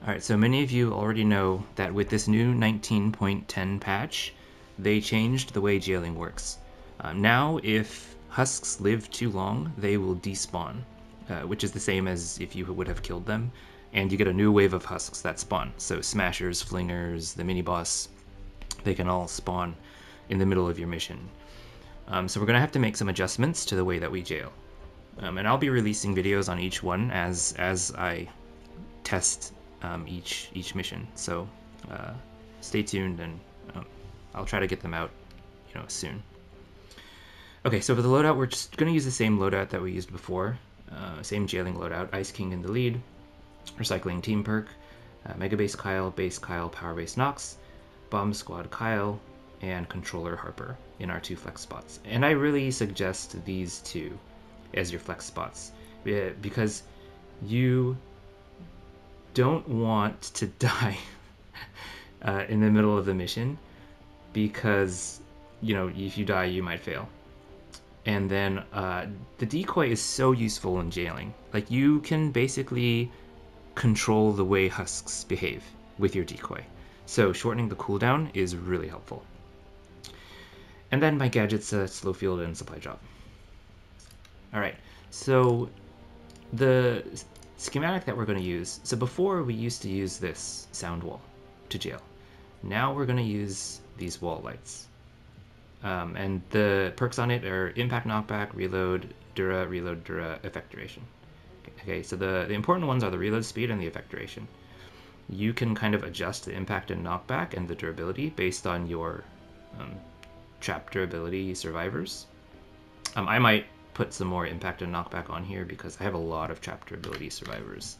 Alright, so many of you already know that with this new 19.10 patch, they changed the way jailing works. Now, if husks live too long, they will despawn, which is the same as if you would have killed them, and you get a new wave of husks that spawn. So smashers, flingers, the mini-boss, they can all spawn in the middle of your mission. So we're going to have to make some adjustments to the way that we jail. And I'll be releasing videos on each one as I test each mission. So stay tuned, and I'll try to get them out, soon. Okay, so for the loadout, we're just going to use the same loadout that we used before. Same jailing loadout. Ice King in the lead. Recycling Team perk. Mega Base Kyle, Power Base Nox, Bomb Squad Kyle, and Controller Harper in our 2 flex spots. And I really suggest these 2 as your flex spots, because you don't want to die in the middle of the mission, because if you die you might fail. And then the decoy is so useful in jailing. Like, you can basically control the way husks behave with your decoy, so shortening the cooldown is really helpful. And then my gadgets, slow field and supply drop. Alright, so the schematic that we're going to use, so before we used to use this sound wall to jail. Now we're going to use these wall lights. And the perks on it are impact knockback, reload, dura, effect duration. Okay, so the important ones are the reload speed and the effect duration. You can kind of adjust the impact and knockback and the durability based on your trap durability survivors. I might put some more impact and knockback on here because I have a lot of trap durability survivors.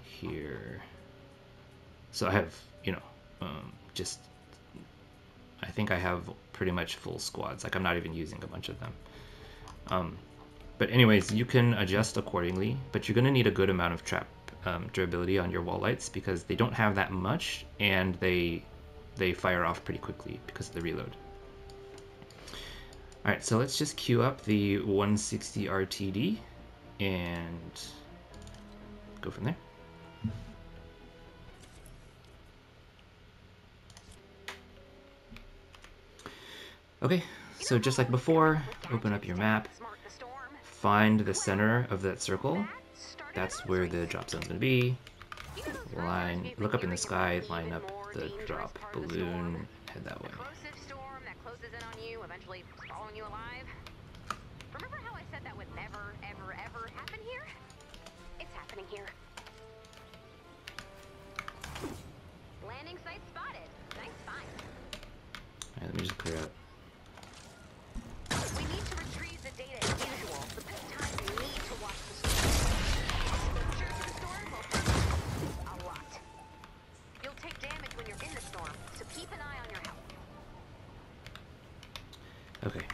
Here. So I have, I think I have pretty much full squads. Like, I'm not even using a bunch of them. But anyways, you can adjust accordingly, but you're going to need a good amount of trap durability on your wall lights because they don't have that much, and they fire off pretty quickly because of the reload. Alright, so let's just queue up the 160 RtD and go from there. Okay, so just like before, open up your map, find the center of that circle. That's where the drop zone's going to be. Look up in the sky, line up the drop balloon, head that way. Remember how I said that would never, ever, ever happen here? It's happening here. Landing site spotted. Nice find. Alright, let me just clear out. We need to retrieve the data as usual, but this time we need to watch the storm. Exposure to the storm will hurt a lot. You'll take damage when you're in the storm, so keep an eye on your health. Okay.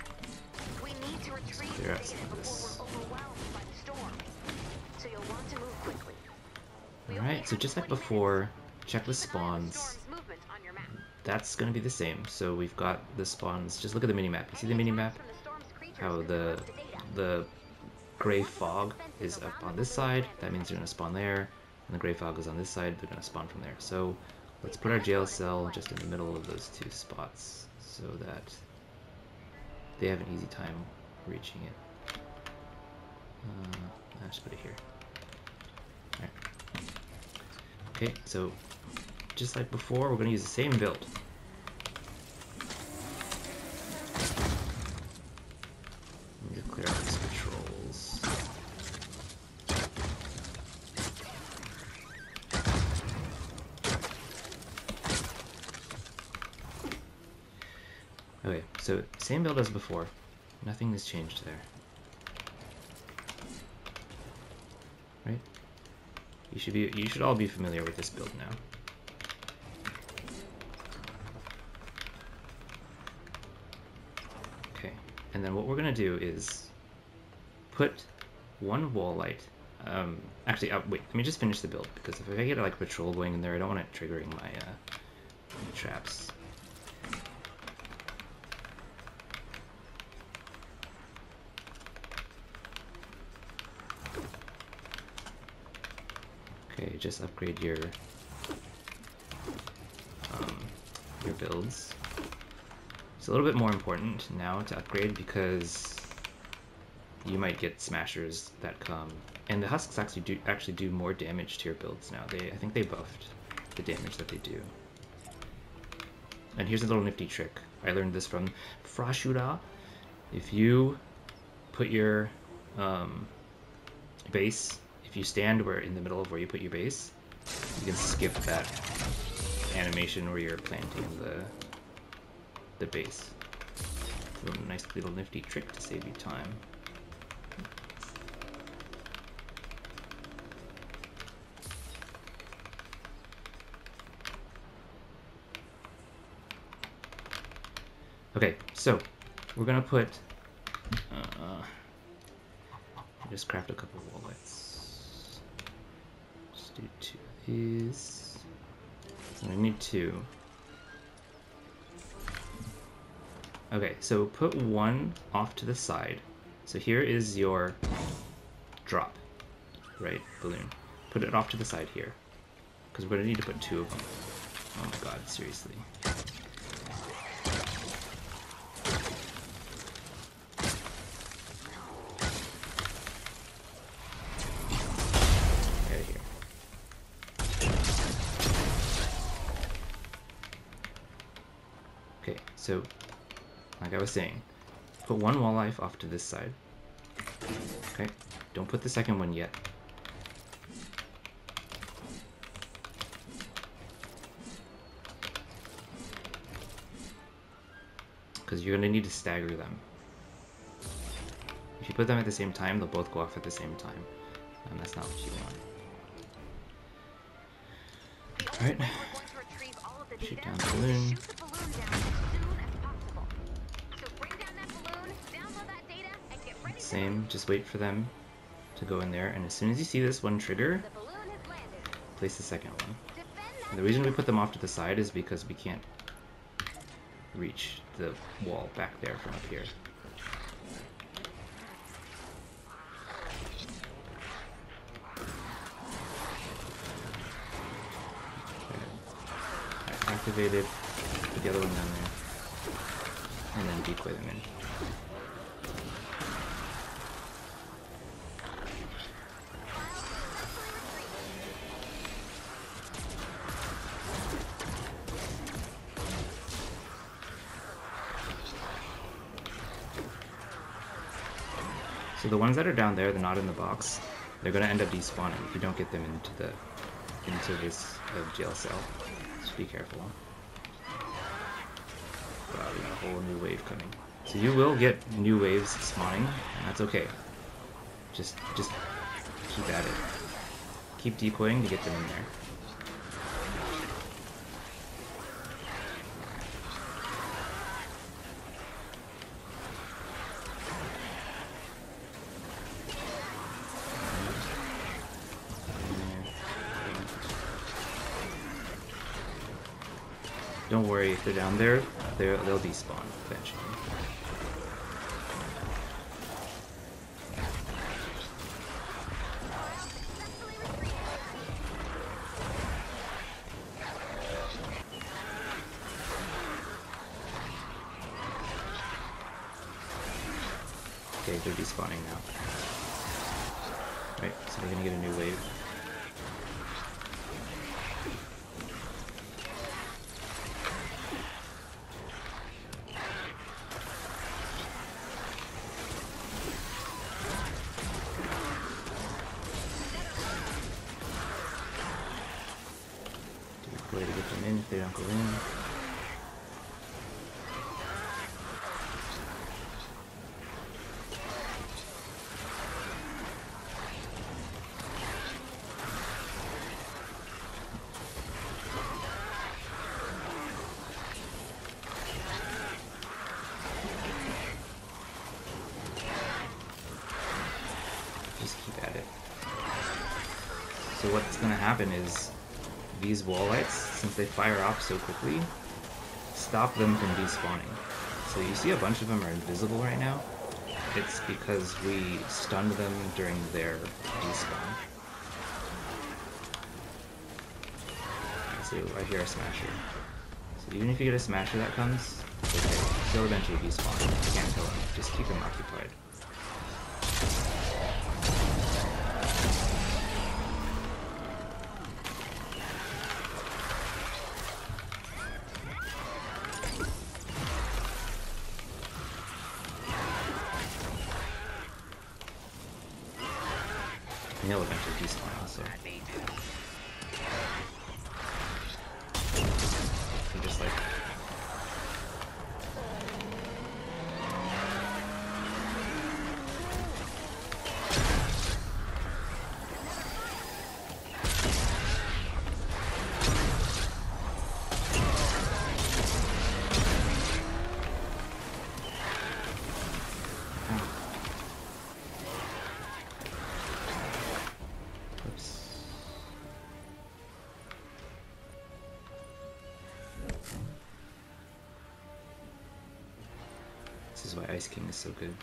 We need to retrieve the data before we're overwhelmed by the storm, so you'll want to move quickly. Alright, so just like before, check the spawns. That's going to be the same. So we've got the spawns. Just look at the minimap. You see the minimap? How the gray fog is up on this side. That means they're going to spawn there. And the gray fog is on this side. They're going to spawn from there. So let's put our jail cell just in the middle of those 2 spots so that they have an easy time reaching it. I'll just put it here. Alright. Okay, so just like before, we're going to use the same build. Let me just clear out these patrols. Okay, so same build as before. Nothing has changed there. Right? You should all be familiar with this build now. Okay, and then what we're gonna do is put 1 wall light. Actually, wait. Let me just finish the build because if I get like patrol going in there, I don't want it triggering my traps. Okay, just upgrade your builds. It's a little bit more important now to upgrade because you might get smashers that come, and the husks actually do more damage to your builds now. I think they buffed the damage that they do. And here's a little nifty trick. I learned this from Frashura. If you put your base, if you stand in the middle of where you put your base, you can skip that animation where you're planting the base. It's a nice little nifty trick to save you time. Okay, so we're gonna put just craft a couple of wallets. Just do 2 of these. So I need 2. Okay, so put 1 off to the side. So here is your drop, right, balloon. Put it off to the side here, because we're gonna need to put 2 of them. Oh my god, seriously. Okay, so like I was saying, put 1 wall life off to this side. Okay, don't put the second one yet. Because you're going to need to stagger them. If you put them at the same time, they'll both go off at the same time. And that's not what you want. Alright. Shoot down the balloon. Same, just wait for them to go in there, and as soon as you see this one trigger, place the second one. And the reason we put them off to the side is because we can't reach the wall back there from up here. Okay. Activated, put the other one down there, and then decoy them in. So the ones that are down there, they're not in the box, they're going to end up despawning if you don't get them into this jail cell. Just be careful. Wow, we got a whole new wave coming. So you will get new waves spawning, and that's okay. Just keep at it. Keep decoying to get them in there. Don't worry, if they're down there, they'll despawn eventually. Okay, they're despawning now. Right, so we're gonna get a new wave. Way to get them in if they don't go in. Just keep at it. So what's going to happen is these wall lights, since they fire off so quickly, stop them from despawning. So you see a bunch of them are invisible right now. It's because we stunned them during their despawn. Ooh, I hear a smasher. So even if you get a smasher that comes, it's okay. He'll eventually despawn. You can't kill him. Just keep him occupied. And he'll eventually despawn also. So just like... This is why Ice King is so good.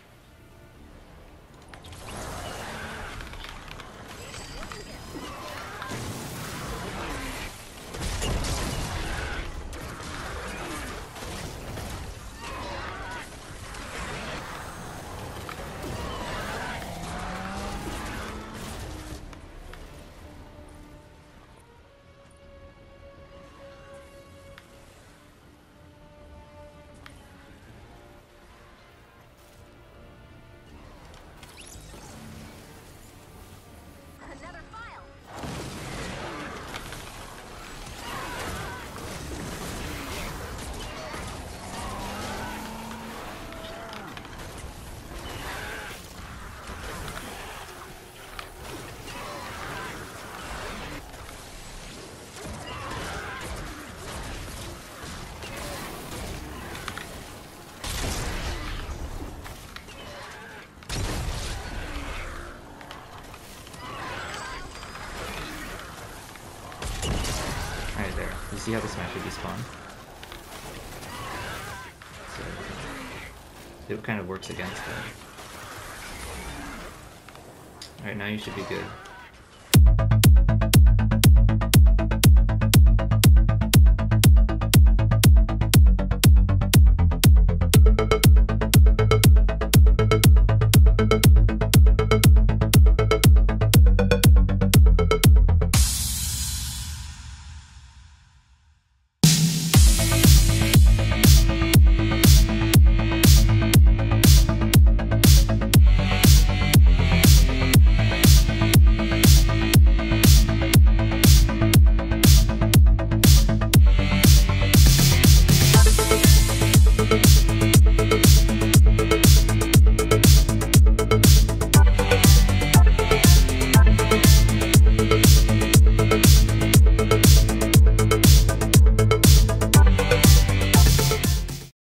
Another file. Alright, there. You see how the smasher despawned? So it kind of works against it. Alright, now you should be good.